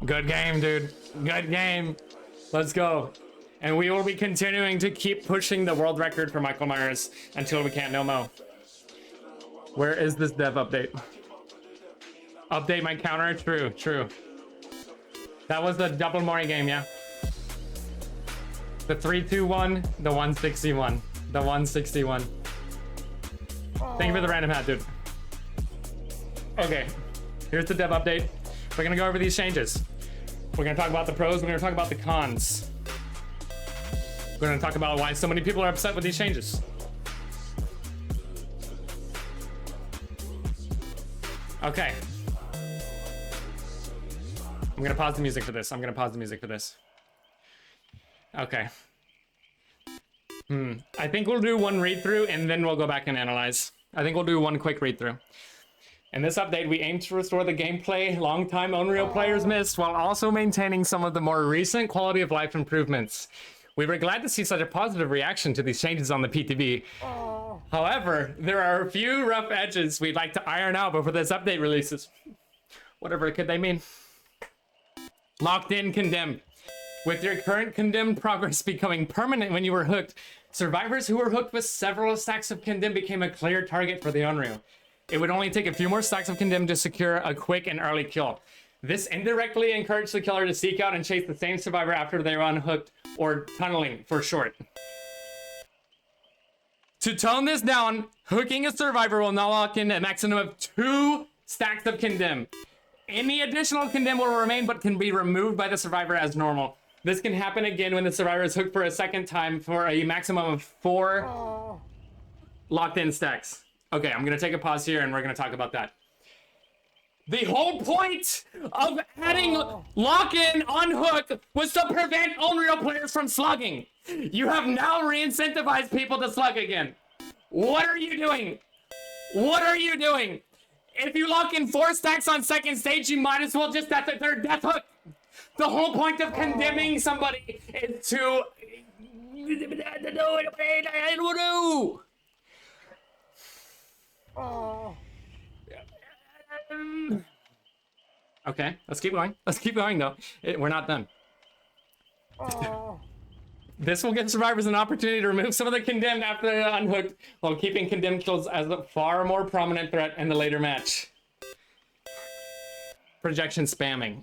Good game, dude. Good game. Let's go. And we will be continuing to keep pushing the world record for Michael Myers until we can't no more. Where is this dev update? Update my counter. True, true. That was the double Mori game, yeah. The 3-2-1, the 161. The 161. Thank you for the random hat, dude. Okay, here's the dev update. We're gonna go over these changes. We're gonna talk about the pros, we're gonna talk about the cons. We're gonna talk about why so many people are upset with these changes. Okay. I'm gonna pause the music for this. Okay. I think we'll do one read through and then we'll go back and analyze. I think we'll do one quick read through. In this update, we aim to restore the gameplay longtime Onryo players missed while also maintaining some of the more recent quality of life improvements. We were glad to see such a positive reaction to these changes on the PTB. However, there are a few rough edges we'd like to iron out before this update releases. Whatever could they mean? Locked in condemned. With your current condemned progress becoming permanent when you were hooked, survivors who were hooked with several stacks of condemned became a clear target for the Onryo. It would only take a few more stacks of condemned to secure a quick and early kill. This indirectly encouraged the killer to seek out and chase the same survivor after they were unhooked, or tunneling for short. To tone this down, hooking a survivor will now lock in a maximum of 2 stacks of condemned. Any additional condemned will remain but can be removed by the survivor as normal. This can happen again when the survivor is hooked for a second time for a maximum of 4 locked in stacks. Okay, I'm gonna take a pause here and we're gonna talk about that. The whole point of adding lock-in on hook was to prevent Onryo players from slugging. You have now re-incentivized people to slug again. What are you doing? What are you doing? If you lock in 4 stacks on second stage, you might as well just death a third death hook. The whole point of condemning somebody is to... Okay, let's keep going. Let's keep going though. We're not done. This will give survivors an opportunity to remove some of the condemned after they're unhooked, while keeping condemned kills as a far more prominent threat in the later match. Projection spamming.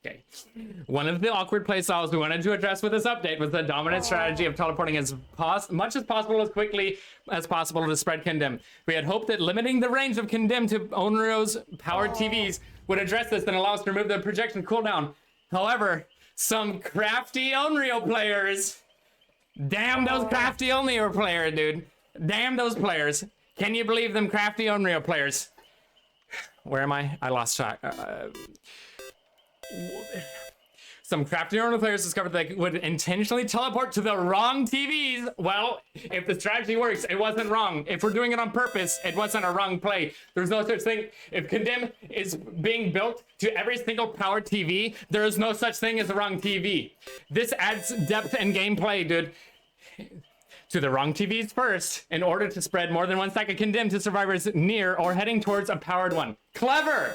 Okay. One of the awkward playstyles we wanted to address with this update was the dominant strategy of teleporting as much as possible, as quickly as possible to spread condemn. We had hoped that limiting the range of condemn to Onryo's powered TVs would address this and allow us to remove the projection cooldown. However, some crafty Onryo players, damn those crafty Onryo players, dude. Damn those players. Can you believe them crafty Onryo players? Where am I? I lost track. Some crafty Onryo players discovered they would intentionally teleport to the wrong TVs. Well, if the strategy works, it wasn't wrong. If we're doing it on purpose, it wasn't a wrong play. There's no such thing. If Condemn is being built to every single powered TV, there is no such thing as a wrong TV. This adds depth and gameplay, dude. To the wrong TVs first, in order to spread more than 1 stack of Condemn to survivors near or heading towards a powered one. Clever!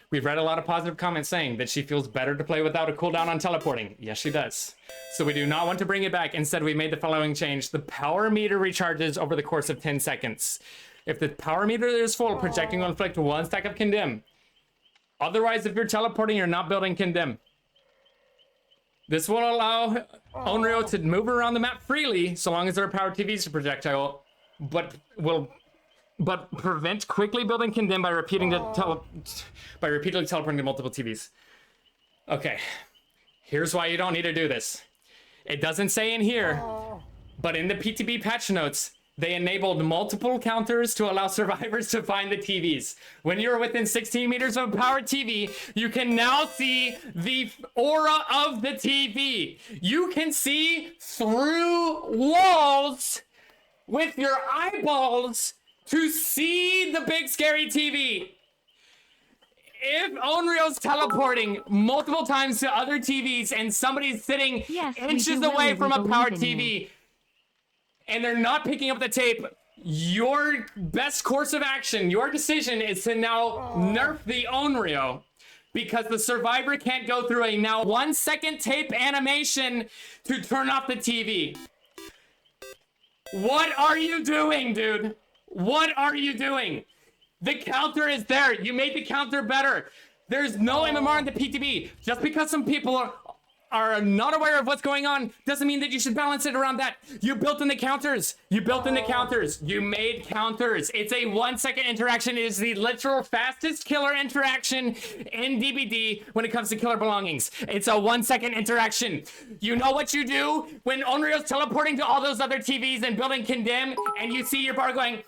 We've read a lot of positive comments saying that she feels better to play without a cooldown on teleporting. Yes, she does. So we do not want to bring it back. Instead, we made the following change. The power meter recharges over the course of 10 seconds. If the power meter is full, projecting will inflict 1 stack of Condemn. Otherwise, if you're teleporting, you're not building Condemn. This will allow Onryo to move around the map freely, so long as there are powered TVs to projectile, but prevent quickly building Condemn by repeatedly teleporting to multiple TVs. Okay, here's why you don't need to do this. It doesn't say in here, but in the PTB patch notes, they enabled multiple counters to allow survivors to find the TVs. When you're within 16 meters of a powered TV, you can now see the aura of the TV. You can see through walls with your eyeballs to see the big scary TV. If Onryo's teleporting multiple times to other TVs and somebody's sitting inches away from a powered TV and they're not picking up the tape, your best course of action, your decision is to now nerf the Onryo, because the survivor can't go through a now 1 second tape animation to turn off the TV. What are you doing, dude? What are you doing? The counter is there. You made the counter better. There's no MMR in the PTB. Just because some people are not aware of what's going on doesn't mean that you should balance it around that. You built in the counters. You built in the counters. You made counters. It's a 1 second interaction. It is the literal fastest killer interaction in DBD when it comes to killer belongings. It's a 1 second interaction. You know what you do when Onryo's teleporting to all those other TVs and building condemn, and you see your bar going,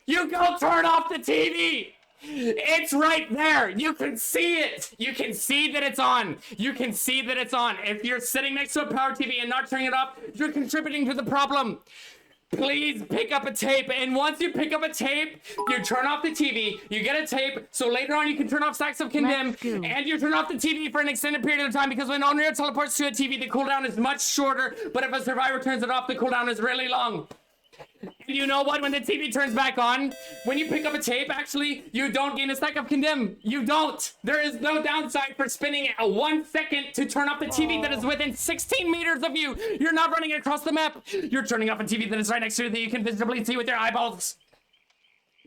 you go turn off the TV. It's right there. You can see it. You can see that it's on. You can see that it's on. If you're sitting next to a power TV and not turning it off, you're contributing to the problem. Please pick up a tape. And once you pick up a tape, you turn off the TV, you get a tape, so later on you can turn off Stacks of Condemn, and you turn off the TV for an extended period of time, because when Onryo teleports to a TV, the cooldown is much shorter, but if a survivor turns it off, the cooldown is really long. And you know what? When the TV turns back on, when you pick up a tape, actually, you don't gain a stack of condemn. You don't. There is no downside for spinning a 1 second to turn off the TV that is within 16 meters of you. You're not running across the map. You're turning off a TV that is right next to you that you can visibly see with your eyeballs.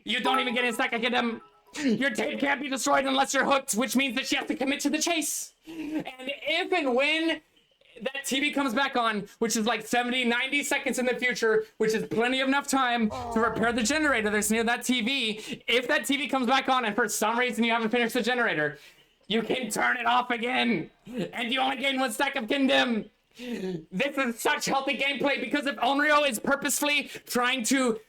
You don't even get a stack of condemn. Your tape can't be destroyed unless you're hooked, which means that she has to commit to the chase. And if and when that TV comes back on, which is like 70, 90 seconds in the future, which is plenty of enough time to repair the generator that's near that TV. If that TV comes back on and for some reason you haven't finished the generator, you can turn it off again, and you only gain 1 stack of condemn. This is such healthy gameplay, because if Onryo is purposefully trying to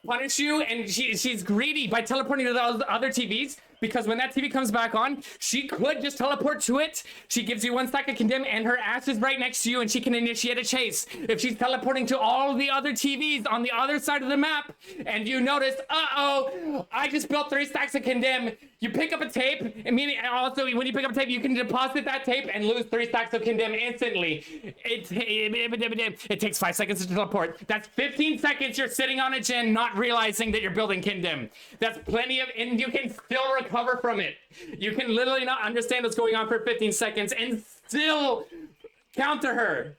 punish you and she's greedy by teleporting to those other TVs, because when that TV comes back on, she could just teleport to it. She gives you 1 stack of condemn and her ass is right next to you and she can initiate a chase. If she's teleporting to all the other TVs on the other side of the map and you notice, uh-oh, I just built 3 stacks of condemn, you pick up a tape, and also when you pick up a tape, you can deposit that tape and lose 3 stacks of condemn instantly. It takes 5 seconds to teleport. That's 15 seconds you're sitting on a gen not realizing that you're building condemn. That's plenty of, and you can still recover from it. You can literally not understand what's going on for 15 seconds and still counter her.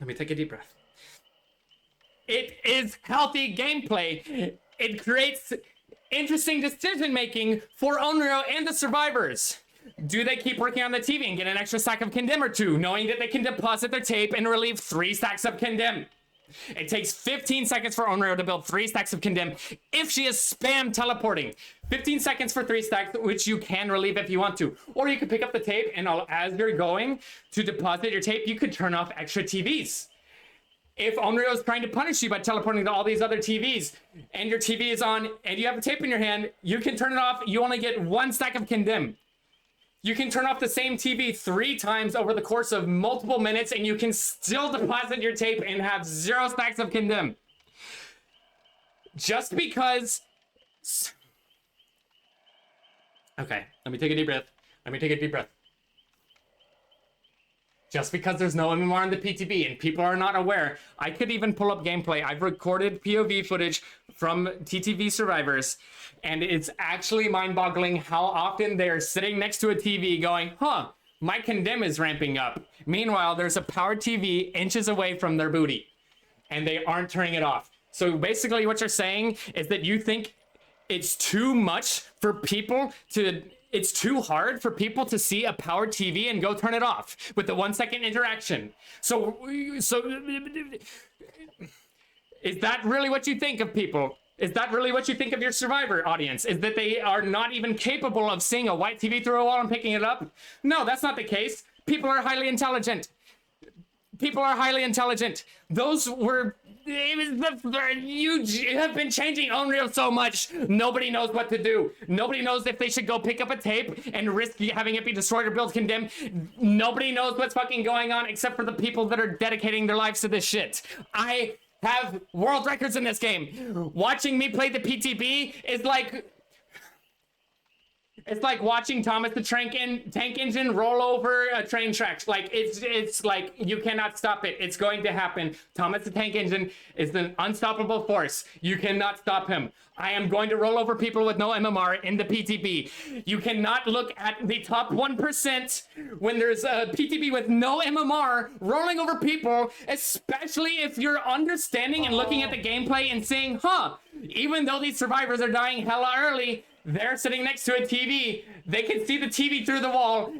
Let me take a deep breath. It is healthy gameplay. It creates interesting decision making for Onryo and the survivors. Do they keep working on the TV and get an extra stack of condemn or 2, knowing that they can deposit their tape and relieve 3 stacks of condemn? It takes 15 seconds for Onryo to build 3 stacks of condemn if she is spam teleporting. 15 seconds for 3 stacks, which you can relieve if you want to. Or you could pick up the tape and as you're going to deposit your tape, you could turn off extra TVs. If Onryo is trying to punish you by teleporting to all these other TVs and your TV is on and you have a tape in your hand, you can turn it off. You only get 1 stack of condemn. You can turn off the same TV 3 times over the course of multiple minutes and you can still deposit your tape and have 0 stacks of condemn. Just because... Okay, let me take a deep breath. Just because there's no MMR in the PTB and people are not aware, I could even pull up gameplay. I've recorded POV footage from TTV survivors, and it's actually mind-boggling how often they're sitting next to a TV going, huh, my condemn is ramping up. Meanwhile, there's a power TV inches away from their booty, and they aren't turning it off. So basically what you're saying is that you think it's too much for people to... It's too hard for people to see a power TV and go turn it off with the 1 second interaction. So is that really what you think of people? Is that really what you think of your survivor audience? Is that they are not even capable of seeing a white TV through a wall and picking it up? No, that's not the case. People are highly intelligent. Those were... You have been changing Onryo so much. Nobody knows what to do. Nobody knows if they should go pick up a tape and risk having it be destroyed or build condemn. Nobody knows what's fucking going on except for the people that are dedicating their lives to this shit. I have world records in this game. Watching me play the PTB is like It's like watching Thomas the Tank Engine roll over a train tracks. Like, it's like, you cannot stop it. It's going to happen. Thomas the Tank Engine is an unstoppable force. You cannot stop him. I am going to roll over people with no MMR in the PTB. You cannot look at the top 1% when there's a PTB with no MMR rolling over people, especially if you're understanding and looking at the gameplay and saying, huh, even though these survivors are dying hella early, they're sitting next to a TV. They can see the TV through the wall.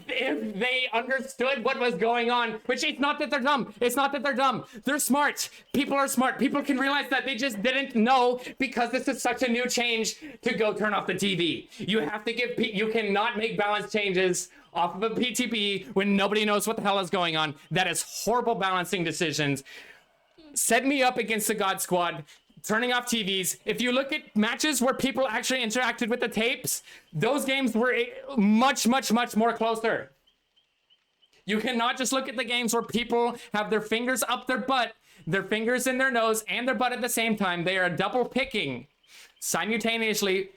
If they understood what was going on, which it's not that they're dumb. It's not that they're dumb. They're smart. People are smart. People can realize that they just didn't know because this is such a new change to go turn off the TV. You have to give, you cannot make balance changes off of a PTB when nobody knows what the hell is going on. That is horrible balancing decisions. Set me up against the God Squad. Turning off TVs. If you look at matches where people actually interacted with the tapes, those games were much, much, much more closer. You cannot just look at the games where people have their fingers up their butt, their fingers in their nose, and their butt at the same time. They are double picking simultaneously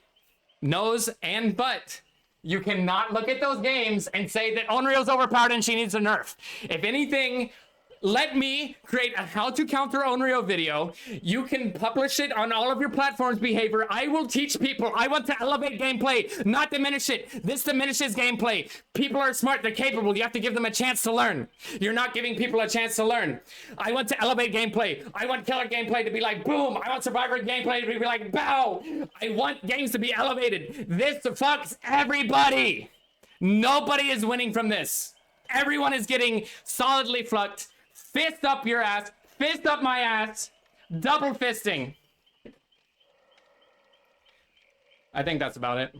nose and butt. You cannot look at those games and say that Onryo's overpowered and she needs a nerf. If anything, let me create a how to counter Onryo video. You can publish it on all of your platforms behavior. I will teach people. I want to elevate gameplay, not diminish it. This diminishes gameplay. People are smart. They're capable. You have to give them a chance to learn. You're not giving people a chance to learn. I want to elevate gameplay. I want killer gameplay to be like boom. I want survivor gameplay to be like bow. I want games to be elevated. This fucks everybody. Nobody is winning from this. Everyone is getting solidly fucked. Fist up your ass, fist up my ass, double fisting. I think that's about it.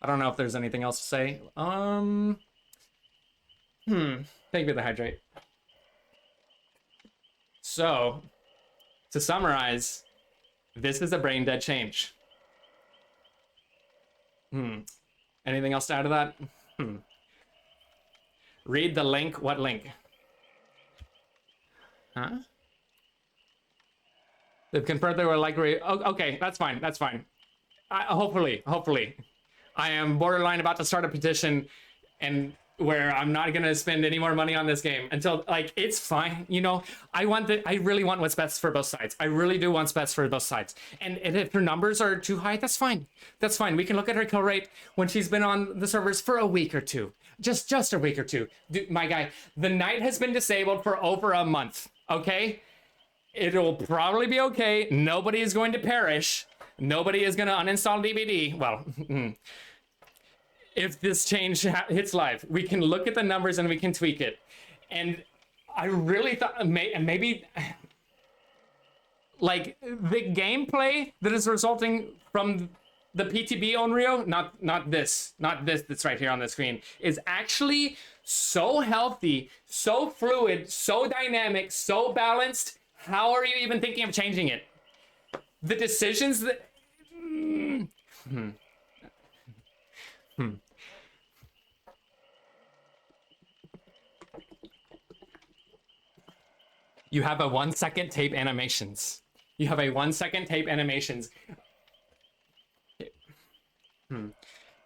I don't know if there's anything else to say. Thank you for the hydrate. So, to summarize, this is a brain dead change. Anything else to add to that? Read the link. What link? Huh? They've confirmed they were likely. Oh, okay, that's fine. That's fine. Hopefully. I am borderline about to start a petition, and where I'm not gonna spend any more money on this game until, like, it's fine. You know, I really want what's best for both sides. I really do want what's best for both sides. And if her numbers are too high, that's fine. That's fine. We can look at her kill rate when she's been on the servers for a week or two. Just a week or two. Dude, my guy, the night has been disabled for over a month. Okay, it'll probably be okay. Nobody is going to perish. Nobody is going to uninstall DVD. Well, if this change hits live, we can look at the numbers and we can tweak it. And I really thought maybe like the gameplay that is resulting from the PTB Onryo, not this that's right here on the screen, is actually so healthy, so fluid, so dynamic, so balanced. How are you even thinking of changing it? The decisions that... You have a 1 second tape animations. You have a 1 second tape animations.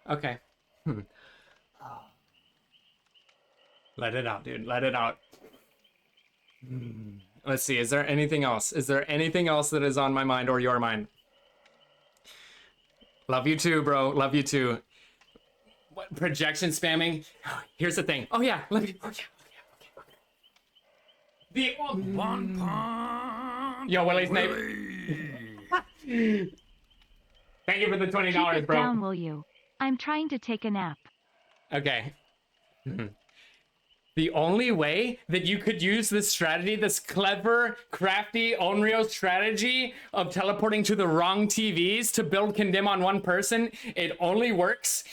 Okay. Let it out, dude. Let it out. Let's see. Is there anything else? Is there anything else that is on my mind or your mind? Love you too, bro. Love you too. What, projection spamming? Here's the thing. Oh yeah. Let me. Oh yeah. Okay. The one pump. Yo, Willie's name. Thank you for the $20, Keep it bro. down, will you? I'm trying to take a nap. Okay. The only way that you could use this strategy, this clever, crafty Onryo strategy of teleporting to the wrong TVs to build condemn on one person, it only works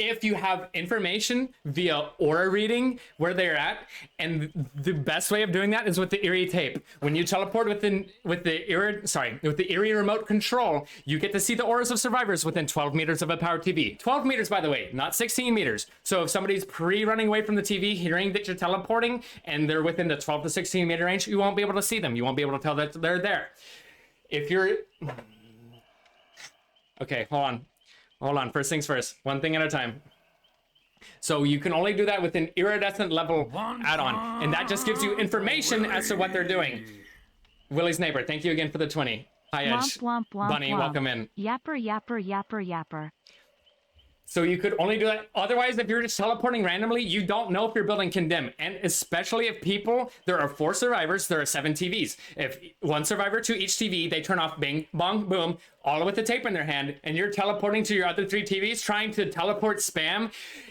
if you have information via aura reading where they're at, and the best way of doing that is with the Eerie tape. When you teleport with the Eerie remote control, you get to see the auras of survivors within 12 meters of a power TV. 12 meters, by the way, not 16 meters. So if somebody's pre-running away from the TV, hearing that you're teleporting, and they're within the 12 to 16 meter range, you won't be able to see them. You won't be able to tell that they're there. If you're... Okay, hold on. Hold on, first things first. One thing at a time. So you can only do that with an iridescent level add-on, and that just gives you information as to what they're doing. Willie's neighbor, thank you again for the 20. Hi, Edge. Womp, womp, womp, Bunny, womp. welcome in. Yapper, yapper, yapper, yapper. So you could only do that. Otherwise, if you're just teleporting randomly, you don't know if you're building condemn. And especially if people, there are 4 survivors, there are 7 TVs. If 1 survivor to each TV, they turn off bing, bong, boom, all with the tape in their hand, and you're teleporting to your other 3 TVs, trying to teleport spam,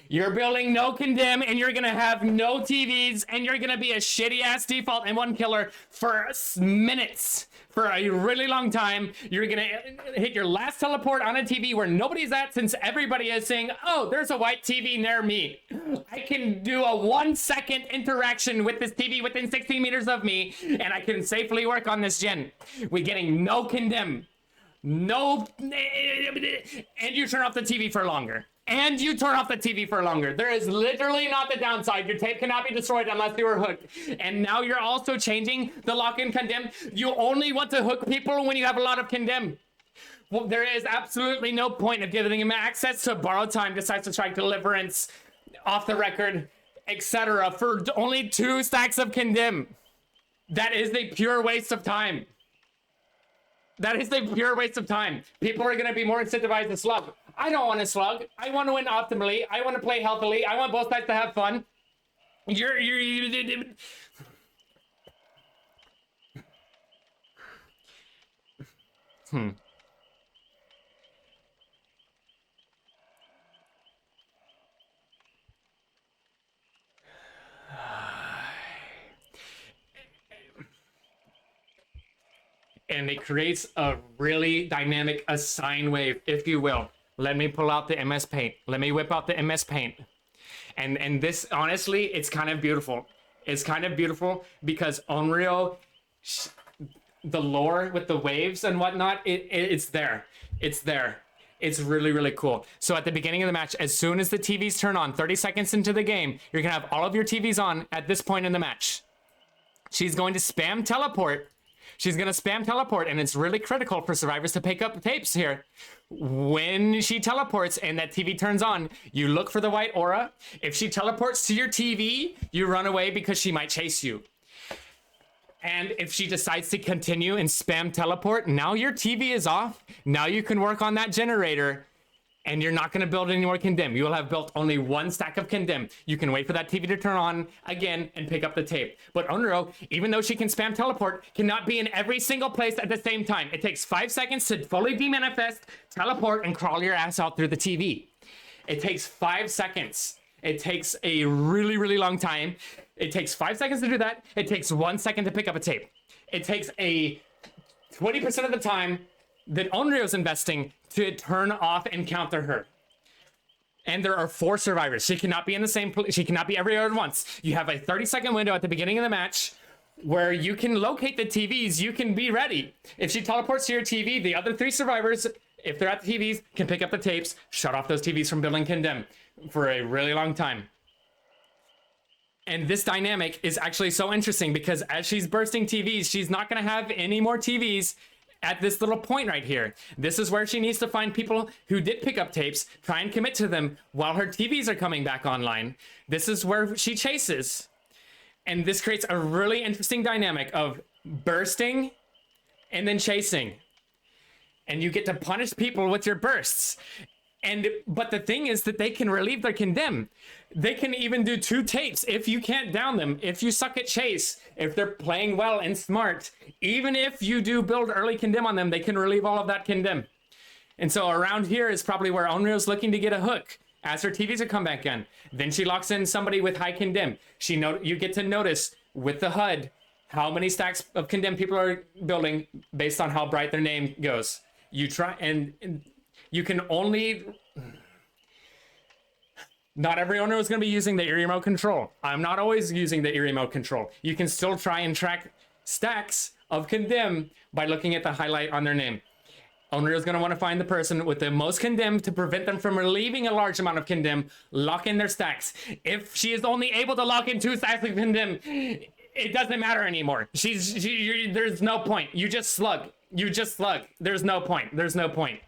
you're building no condemn, and you're gonna have no TVs, and you're gonna be a shitty ass default and 1 killer for minutes. For a really long time. You're gonna hit your last teleport on a TV where nobody's at, since everybody is saying, oh, there's a white TV near me. I can do a 1-second interaction with this TV within 16 meters of me, and I can safely work on this gen. We're getting no condemn. No, and you turn off the TV for longer. And you turn off the TV for longer. There is literally not the downside. Your tape cannot be destroyed unless you were hooked. And now you're also changing the lock-in condemn. You only want to hook people when you have a lot of condemn. Well, there is absolutely no point of giving them access to borrowed time, decides to strike deliverance, off the record, etc. for only 2 stacks of condemn. That is a pure waste of time. That is a pure waste of time. People are going to be more incentivized to slug. I don't want to slug. I want to win optimally. I want to play healthily. I want both sides to have fun. And it creates a really dynamic assign wave, if you will. Let me pull out the MS Paint. Let me whip out the MS Paint. And this, honestly, it's kind of beautiful. It's kind of beautiful because Onryo, the lore with the waves and whatnot, it's there. It's there. It's really, really cool. So at the beginning of the match, as soon as the TVs turn on, 30 seconds into the game, you're going to have all of your TVs on at this point in the match. She's going to spam teleport. She's going to spam teleport, and it's really critical for survivors to pick up the tapes here. When she teleports and that TV turns on, you look for the white aura. If she teleports to your TV, you run away because she might chase you. And if she decides to continue and spam teleport, now your TV is off. Now you can work on that generator. And you're not going to build any more condemn. You will have built only 1 stack of condemn. You can wait for that TV to turn on again and pick up the tape. But Onryo, even though she can spam teleport, cannot be in every single place at the same time. It takes 5 seconds to fully demanifest, teleport, and crawl your ass out through the TV. It takes 5 seconds. It takes a really, really long time. It takes 5 seconds to do that. It takes 1 second to pick up a tape. It takes a 20% of the time that Onryo's investing to turn off and counter her. And there are 4 survivors. She cannot be in the same place. She cannot be everywhere at once. You have a 30-second window at the beginning of the match where you can locate the TVs. You can be ready. If she teleports to your TV, the other 3 survivors, if they're at the TVs, can pick up the tapes, shut off those TVs from building condemn for a really long time. And this dynamic is actually so interesting because as she's bursting TVs, she's not going to have any more TVs at this little point right here. This is where she needs to find people who did pick up tapes, try and commit to them while her TVs are coming back online. This is where she chases. And this creates a really interesting dynamic of bursting and then chasing. And you get to punish people with your bursts. But the thing is that they can relieve their condemn. They can even do 2 tapes if you can't down them, if you suck at chase, if they're playing well and smart. Even if you do build early condemn on them, they can relieve all of that condemn. And so around here is probably where Onryo's looking to get a hook as her TVs are come back in. Then she locks in somebody with high condemn. You get to notice with the HUD how many stacks of condemn people are building based on how bright their name goes. You try and you can only... Not every owner is going to be using the ear remote control. I'm not always using the ear remote control. You can still try and track stacks of condemn by looking at the highlight on their name. Onryo is going to want to find the person with the most condemn to prevent them from relieving a large amount of condemn, lock in their stacks. If she is only able to lock in 2 stacks of condemn, it doesn't matter anymore. There's no point. You just slug. You just slug. There's no point. There's no point.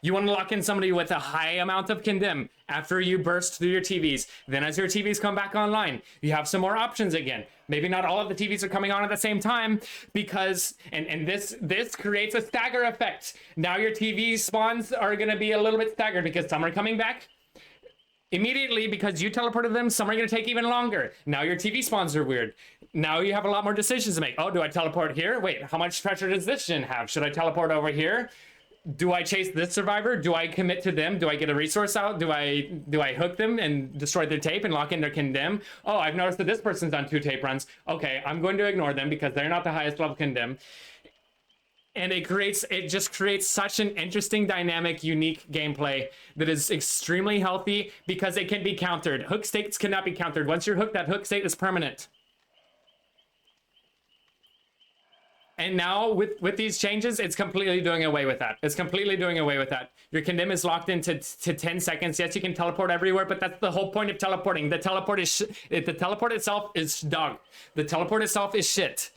You want to lock in somebody with a high amount of condemn after you burst through your TVs. Then as your TVs come back online, you have some more options again. Maybe not all of the TVs are coming on at the same time because, and this creates a stagger effect. Now your TV spawns are going to be a little bit staggered because some are coming back immediately because you teleported them. Some are going to take even longer. Now your TV spawns are weird. Now you have a lot more decisions to make. Oh, do I teleport here? Wait, how much pressure does this gen have? Should I teleport over here? Do I chase this survivor? Do I commit to them? Do I get a resource out? Do I hook them and destroy their tape and lock in their condemn? Oh, I've noticed that this person's on 2 tape runs. Okay, I'm going to ignore them because they're not the highest level condemn. And it just creates such an interesting, dynamic, unique gameplay that is extremely healthy because it can be countered. Hook states cannot be countered. Once you're hooked, that hook state is permanent. And now with these changes, it's completely doing away with that. It's completely doing away with that. Your condemn is locked into 10 seconds. Yes, you can teleport everywhere, but that's the whole point of teleporting. The teleport itself is dog. The teleport itself is shit.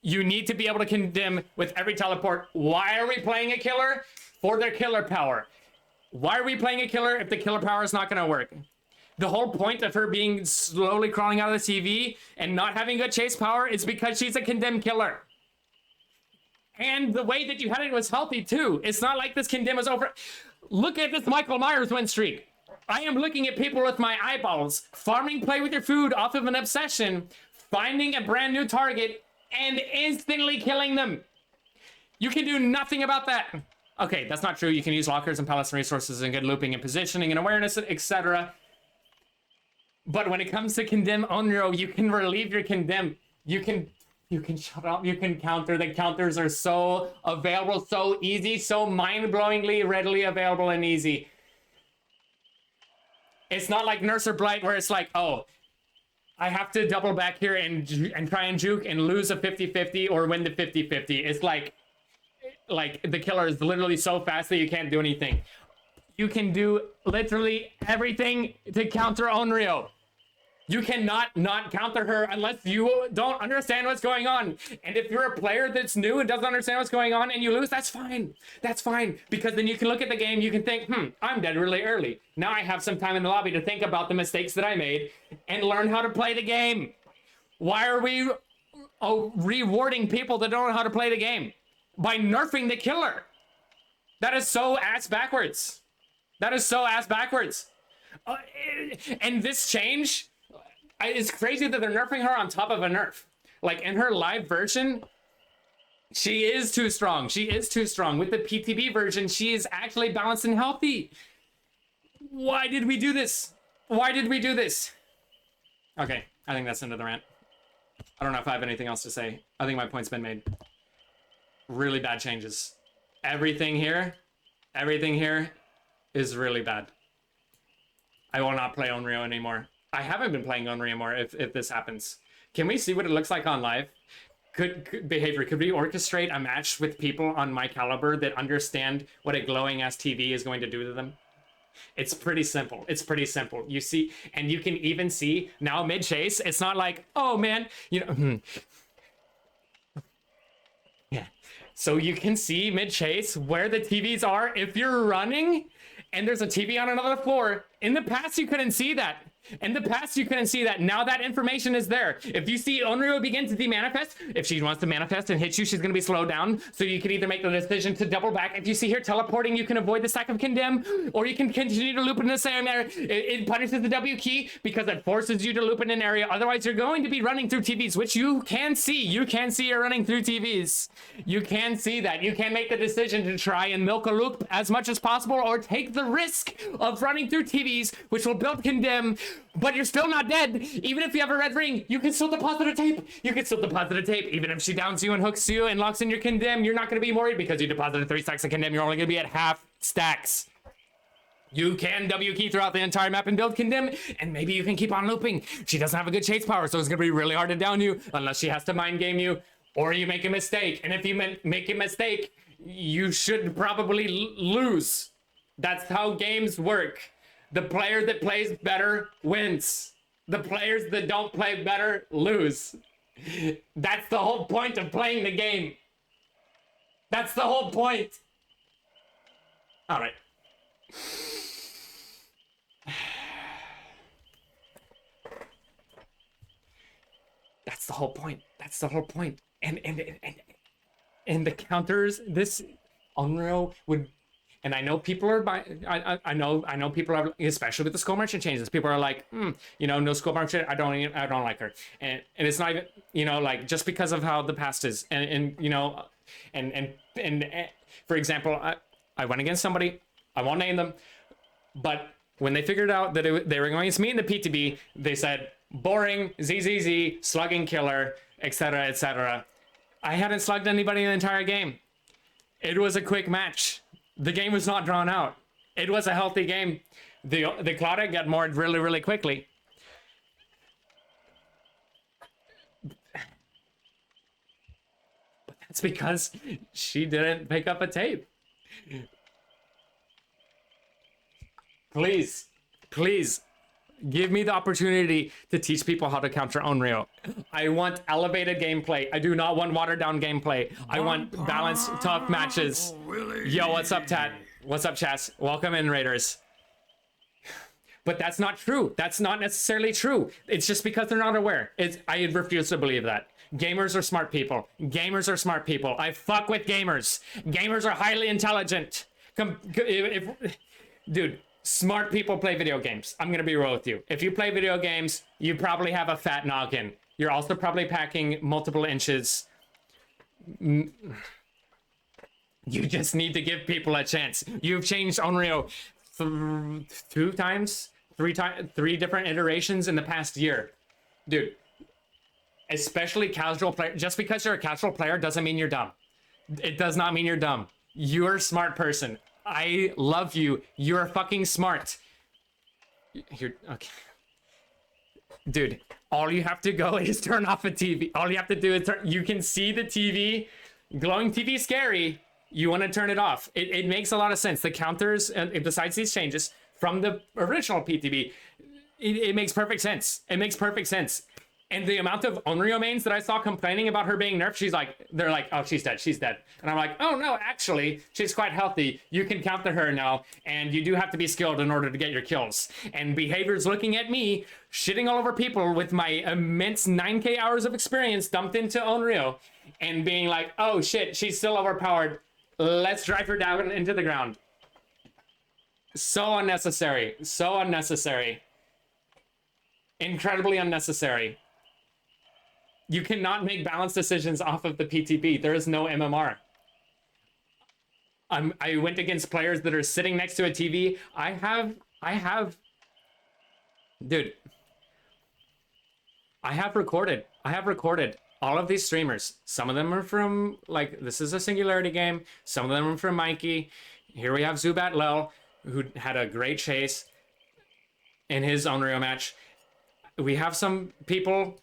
You need to be able to condemn with every teleport. Why are we playing a killer? For their killer power. Why are we playing a killer if the killer power is not going to work? The whole point of her being slowly crawling out of the TV and not having good chase power is because she's a condemned killer. And the way that you had it was healthy too. It's not like this condemn is over. Look at this Michael Myers win streak. I am looking at people with my eyeballs, farming play with your food off of an obsession, finding a brand new target, and instantly killing them. You can do nothing about that. Okay, that's not true. You can use lockers and pallets and resources and good looping and positioning and awareness, etc. But when it comes to condemn Onryo, you can relieve your condemn. You can shut up. You can counter. The counters are so available, so easy, so mind-blowingly readily available and easy. It's not like Nurse or Blight where it's like, oh, I have to double back here and try and juke and lose a 50-50 or win the 50-50. It's like the killer is literally so fast that you can't do anything. You can do literally everything to counter Onryo. You cannot not counter her unless you don't understand what's going on. And if you're a player that's new and doesn't understand what's going on and you lose, that's fine. That's fine. Because then you can look at the game, you can think, I'm dead really early. Now I have some time in the lobby to think about the mistakes that I made and learn how to play the game. Why are we rewarding people that don't know how to play the game? By nerfing the killer. That is so ass backwards. That is so ass backwards. And this change... It's crazy that they're nerfing her on top of a nerf. Like in her live version, she is too strong. She is too strong. With the PTB version, she is actually balanced and healthy. Why did we do this? Why did we do this? Okay, I think that's the end of the rant. I don't know if I have anything else to say. I think my point's been made. Really bad changes. Everything here is really bad. I will not play Onryo anymore. I haven't been playing Onryo more if this happens. Can we see what it looks like on live? Could we orchestrate a match with people on my caliber that understand what a glowing ass TV is going to do to them? It's pretty simple. It's pretty simple. You see, and you can even see now mid chase. It's not like, oh man, you know. Yeah. So you can see mid chase where the TVs are if you're running and there's a TV on another floor. In the past, you couldn't see that. In the past, you couldn't see that. Now that information is there. If you see Onryo begin to demanifest, if she wants to manifest and hit you, she's going to be slowed down. So you can either make the decision to double back. If you see her teleporting, you can avoid the stack of condemn, or you can continue to loop in the same area. It punishes the W key because it forces you to loop in an area. Otherwise, you're going to be running through TVs, which you can see. You can see you're running through TVs. You can see that. You can make the decision to try and milk a loop as much as possible, or take the risk of running through TVs, which will build condemn. But you're still not dead. Even if you have a red ring, you can still deposit a tape. You can still deposit a tape. Even if she downs you and hooks you and locks in your condemn, you're not going to be worried because you deposited 3 stacks of condemn. You're only going to be at half stacks. You can W key throughout the entire map and build condemn, and maybe you can keep on looping. She doesn't have a good chase power, so it's going to be really hard to down you unless she has to mind game you, or you make a mistake. And if you make a mistake, you should probably lose. That's how games work. The player that plays better wins. The players that don't play better lose. That's the whole point of playing the game. That's the whole point. All right. That's the whole point. That's the whole point. And the counters, this Onryo would, and I know people are buying. I know people are, especially with the skull merchant changes. People are like, you know, no skull merchant. I don't like her, and it's not even, you know, like just because of how the past is, and you know, and for example, I went against somebody. I won't name them, but when they figured out that they were going against me in the PTB, they said boring, ZZZ, slugging killer, etc., etc. I hadn't slugged anybody in the entire game. It was a quick match. The game was not drawn out. It was a healthy game. The Claudia got moored really, really quickly. But that's because she didn't pick up a tape. Please, please, give me the opportunity to teach people how to counter Onryo. I want elevated gameplay. I do not want watered down gameplay. I want balanced, tough matches. Yo, what's up, Tat? What's up, Chas? Welcome in, Raiders. But that's not true. That's not necessarily true. It's just because they're not aware. I refuse to believe that. Gamers are smart people. Gamers are smart people. I fuck with gamers. Gamers are highly intelligent. Dude, smart people play video games. I'm gonna be real with you. If you play video games, you probably have a fat noggin. You're also probably packing multiple inches. You just need to give people a chance. You've changed Onryo three different iterations in the past year. Dude, especially casual player. Just because you're a casual player doesn't mean you're dumb. It does not mean you're dumb. You're a smart person. I love you. You're fucking smart. You're okay. Dude, all you have to go is turn off a TV. All you have to do is you can see the TV. Glowing TV is scary. You want to turn it off. It makes a lot of sense. The counters, besides these changes from the original PTB, it makes perfect sense. It makes perfect sense. And the amount of Onryo mains that I saw complaining about her being nerfed, they're like, oh, she's dead, she's dead. And I'm like, oh no, actually, she's quite healthy. You can counter her now, and you do have to be skilled in order to get your kills. And behavior's looking at me, shitting all over people with my immense 9K hours of experience dumped into Onryo, and being like, oh shit, she's still overpowered. Let's drive her down into the ground. So unnecessary, so unnecessary. Incredibly unnecessary. You cannot make balanced decisions off of the PTB. There is no MMR. I went against players that are sitting next to a TV. I have, dude, I have recorded all of these streamers. Some of them are from, like, this is a Singularity game. Some of them are from Mikey. Here we have Zubat Lel, who had a great chase in his Onryo match. We have some people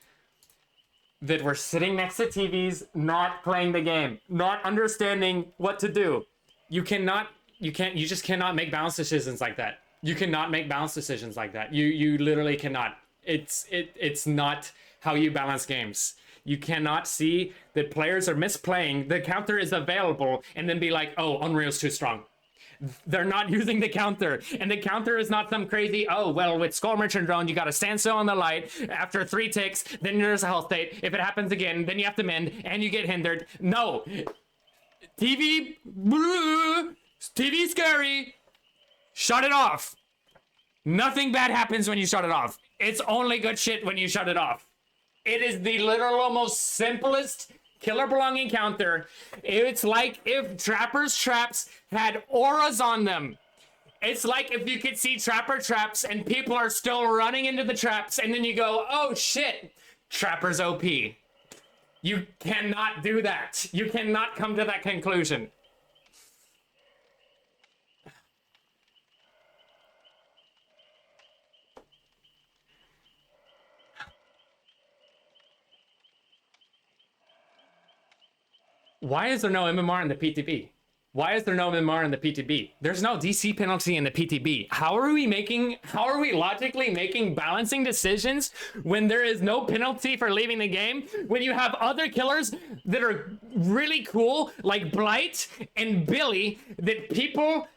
that were sitting next to TVs, not playing the game, not understanding what to do. You just cannot make balanced decisions like that. You cannot make balanced decisions like that. You literally cannot. It's not how you balance games. You cannot see that players are misplaying, the counter is available, and then be like, oh, Onryo's too strong. They're not using the counter, and the counter is not some crazy, oh, well, with Skull Merchant Drone, you gotta stand still on the light. After 3 ticks, then there's a health state. If it happens again, then you have to mend, and you get hindered. No. TV scary. Shut it off. Nothing bad happens when you shut it off. It's only good shit when you shut it off. It is the literal most simplest killer belonging counter. It's like if Trapper's traps had auras on them. It's like if you could see Trapper traps and people are still running into the traps, and then you go, oh shit, Trapper's OP. You cannot do that. You cannot come to that conclusion. Why is there no MMR in the PTB? Why is there no MMR in the PTB? There's no DC penalty in the PTB. How are we logically making balancing decisions when there is no penalty for leaving the game? When you have other killers that are really cool, like Blight and Billy, that people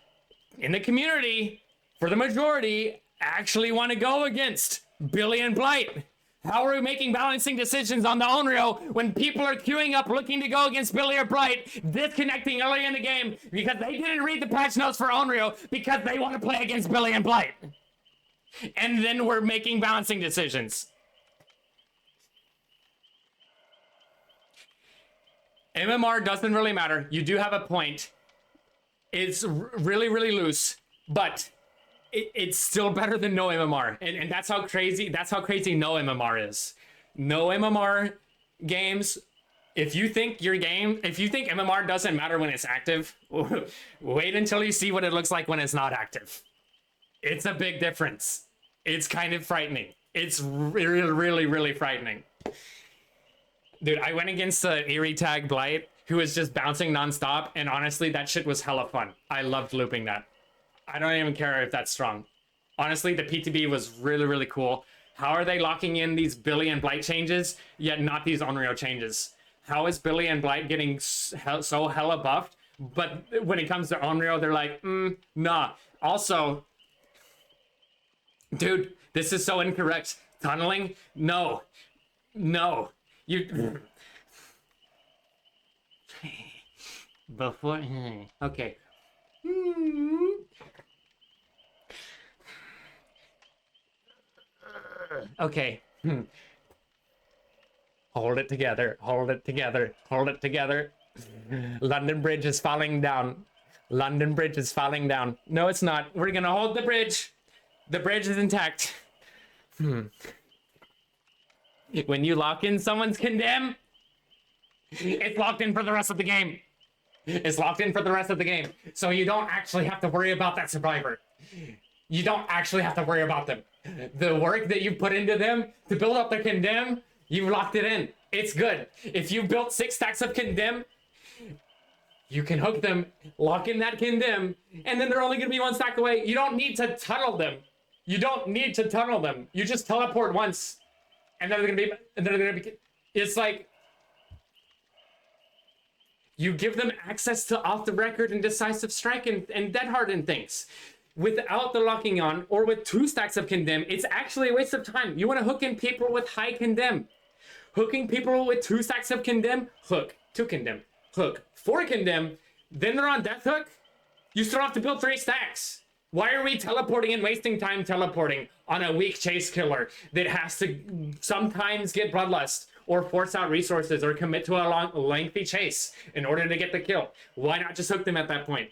in the community, for the majority, actually want to go against Billy and Blight. How are we making balancing decisions on the Onryo when people are queuing up looking to go against Billy or Blight, disconnecting early in the game because they didn't read the patch notes for Onryo because they want to play against Billy and Blight? And then we're making balancing decisions. MMR doesn't really matter. You do have a point. It's really, really loose, but it's still better than no MMR, and that's how crazy no MMR is. No MMR games. If you think MMR doesn't matter when it's active, wait until you see what it looks like when it's not active. It's a big difference. It's kind of frightening. It's really, really, really frightening. Dude, I went against the Eerie Tag Blight, who was just bouncing nonstop, and honestly, that shit was hella fun. I loved looping that. I don't even care if that's strong. Honestly, the PTB was really, really cool. How are they locking in these Billy and Blight changes, yet not these Onryo changes? How is Billy and Blight getting so hella buffed, but when it comes to Onryo, they're like, nah. Also, dude, this is so incorrect. Tunneling? No. No. You... Before... Okay. Okay. Hold it together. Hold it together. Hold it together. London Bridge is falling down. London Bridge is falling down. No, it's not. We're gonna hold the bridge. The bridge is intact. When you lock in someone's condemn, it's locked in for the rest of the game. It's locked in for the rest of the game. So you don't actually have to worry about that survivor. You don't actually have to worry about them. The work that you put into them to build up the condemn, you've locked it in. It's good. If you built 6 stacks of condemn, you can hook them, lock in that condemn, and then they're only gonna be 1 stack away. You don't need to tunnel them. You don't need to tunnel them. You just teleport once, and they're gonna be, it's like, you give them access to off the record and decisive strike and dead hardened things. Without the locking on, or with 2 stacks of condemn, it's actually a waste of time. You want to hook in people with high condemn. Hooking people with 2 stacks of condemn, hook, 2 condemn, hook, 4 condemn, then they're on death hook. You still have to build 3 stacks. Why are we teleporting and wasting time teleporting on a weak chase killer that has to sometimes get bloodlust or force out resources or commit to a lengthy chase in order to get the kill? Why not just hook them at that point?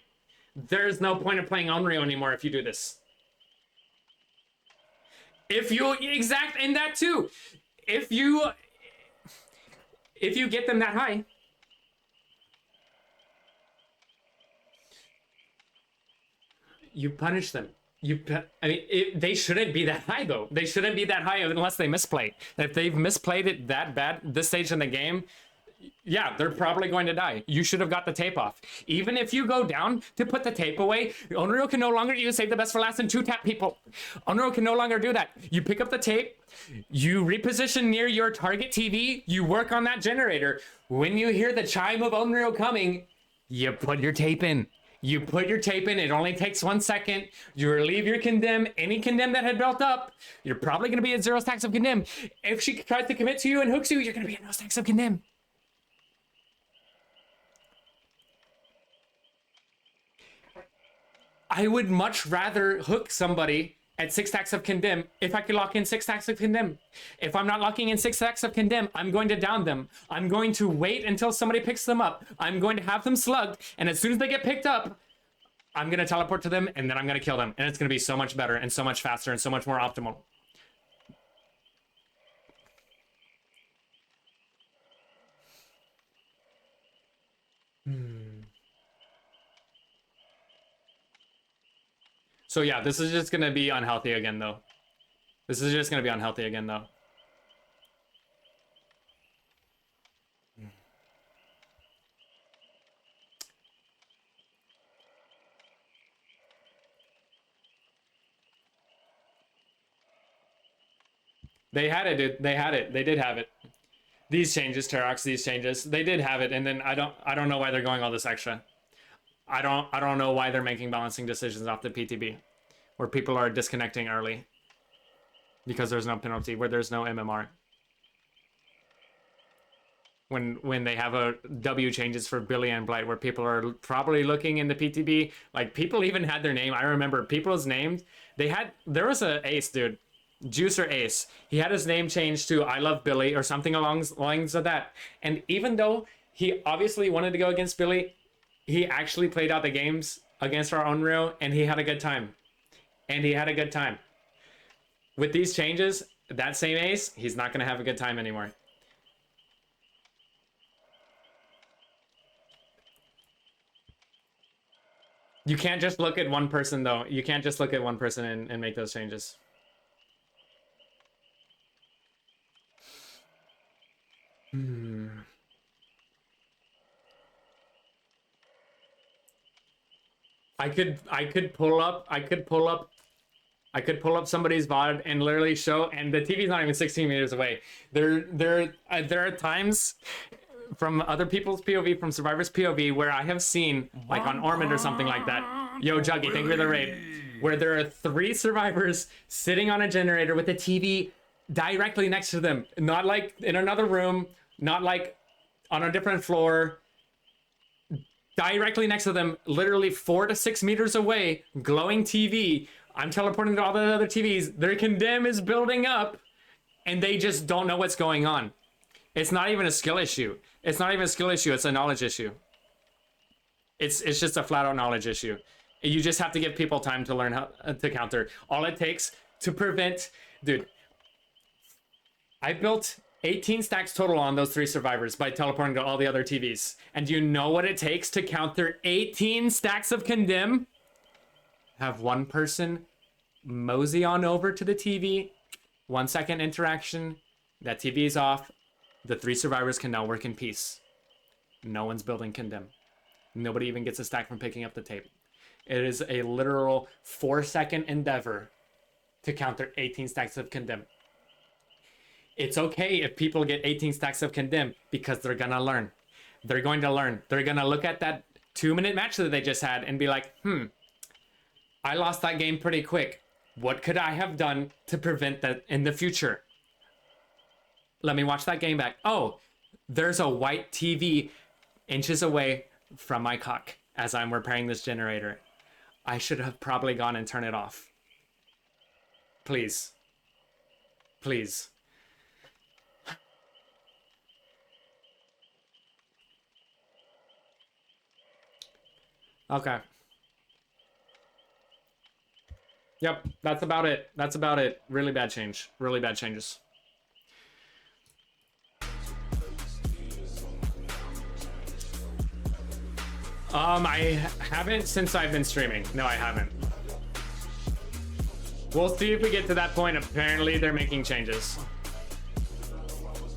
There's no point of playing Onryo anymore if you do this. If you and that too. If you get them that high, you punish them. They shouldn't be that high though. They shouldn't be that high unless they misplayed. If they've misplayed it that bad this stage in the game, yeah, they're probably going to die. You should have got the tape off. Even if you go down to put the tape away, Onryo can no longer use save the best for last and 2-tap people. Onryo can no longer do that. You pick up the tape, you reposition near your target TV, you work on that generator. When you hear the chime of Onryo coming, you put your tape in. You put your tape in, it only takes 1 second. You relieve your condemn, any condemn that had built up. You're probably gonna be at 0 stacks of condemn. If she tries to commit to you and hooks you, you're gonna be at no stacks of condemn. I would much rather hook somebody at 6 stacks of condemn if I could lock in 6 stacks of condemn. If I'm not locking in 6 stacks of condemn, I'm going to down them. I'm going to wait until somebody picks them up. I'm going to have them slugged, and as soon as they get picked up, I'm going to teleport to them, and then I'm going to kill them. And it's going to be so much better, and so much faster, and so much more optimal. So yeah, this is just gonna be unhealthy again though. This is just gonna be unhealthy again though. They had it, dude. They had it. They did have it. These changes, Terox, these changes, they did have it, and then I don't know why they're going all this extra. I don't know why they're making balancing decisions off the PTB, where people are disconnecting early because there's no penalty, where there's no MMR. When they have a W changes for Billy and Blight, where people are probably looking in the PTB, like people even had their name. I remember people's names. There was a ace, dude, Juicer Ace. He had his name changed to I Love Billy or something along the lines of that. And even though he obviously wanted to go against Billy, he actually played out the games against our Onryo, and he had a good time. With these changes, that same ace, he's not going to have a good time anymore. You can't just look at one person, though. You can't just look at one person and make those changes. I could pull up somebody's VOD and literally show, and the TV's not even 16 meters away. There are times from other people's POV, from survivors' POV, where I have seen, like on Ormond or something like that. Yo, Juggy, thank you for the raid. Where there are 3 survivors sitting on a generator with a TV directly next to them. Not like in another room, not like on a different floor. Directly next to them, literally 4 to 6 meters away, glowing TV. I'm teleporting to all the other TVs. Their condemn is building up, and they just don't know what's going on. It's not even a skill issue. It's a knowledge issue. It's just a flat out knowledge issue. You just have to give people time to learn how to counter. All it takes to prevent, dude, I built 18 stacks total on those 3 survivors by teleporting to all the other TVs. And do you know what it takes to counter 18 stacks of condemn? Have one person mosey on over to the TV, 1 second interaction, that TV is off. The 3 survivors can now work in peace. No one's building condemn. Nobody even gets a stack from picking up the tape. It is a literal 4-second endeavor to counter 18 stacks of condemn. It's okay if people get 18 stacks of condemn, because they're gonna learn. They're going to learn. They're gonna look at that 2-minute match that they just had and be like, I lost that game pretty quick. What could I have done to prevent that in the future? Let me watch that game back. Oh, there's a white TV inches away from my cock as I'm repairing this generator. I should have probably gone and turned it off. Please. Please. Okay. Yep, that's about it. That's about it. Really bad change. Really bad changes. I haven't since I've been streaming. No, I haven't. We'll see if we get to that point. Apparently, they're making changes.